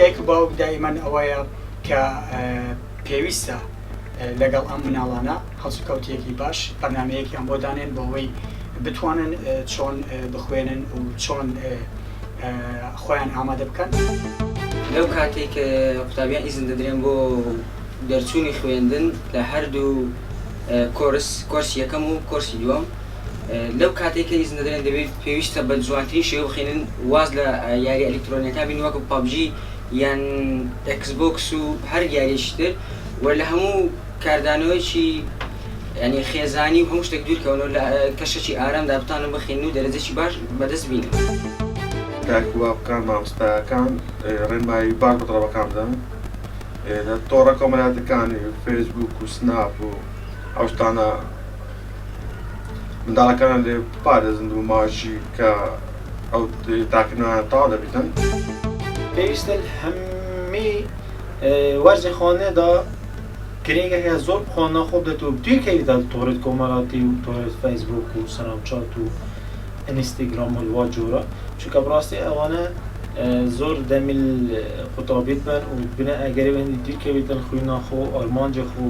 دایک باوک دائما ئەوەیە کە پێویستە لەگەڵ ئەم مناڵانە هەڵسوکەوتێکی باش بەرنامەیەکیان بۆ دانێن بۆ ئەوەی بتوانن چۆن بخوێنن و چۆن خۆیان ئامادە بکەن. لەو کاتێک کە قوتابیان ئیزن دەدرێن بۆ دەرچوونی خوێندن لە هەردوو کۆرس یەکەم و کۆرسی دووەم، لەو کاتێک کە ئیزن دەدرێن دەبێت پێویستە بە جوانترین شێوە بخوێنن، واز لە یاری ئەلکترۆنیەکان بین وەکو پابجی یان ئەکسبۆکس و هەر یاریشی تر، وە لە هەموو کاردانەوەیکی ینی خێزانی و هەموو شتێک دوورکەونەوە لە کەشێکی ئارامدا بتانن بخوێنن و دەرەجەی باش بەدەست بینن. داکوواکان مامۆستایەکان ڕێنمایی باش بە تەڵەبەکان بدەن لە تۆڕە کۆمەڵایەتەکانی فێسبوک و سناپ و ئەو شتانە منداڵەکانیان لێ پارێزن و ماژی کە ئەو تاکردنەوەیان تەواو دەبیتن. پێویستە هەمووی وەرزی خوانێدا گرنگێکە زۆر بخوانە خۆ بدەێت و دوێکەویدا تۆڕێت کۆمەڵاتی و تۆڕێت فەیسبوک و سناپچات و ئینستاگرام و وا جۆرە، چونکە بڕاستی ئەوانە زۆر دەمیل قوتابیت بن و بنە ئەگەری بەندی دوێکەویتن خوێنە خۆ ئارمانجە خۆ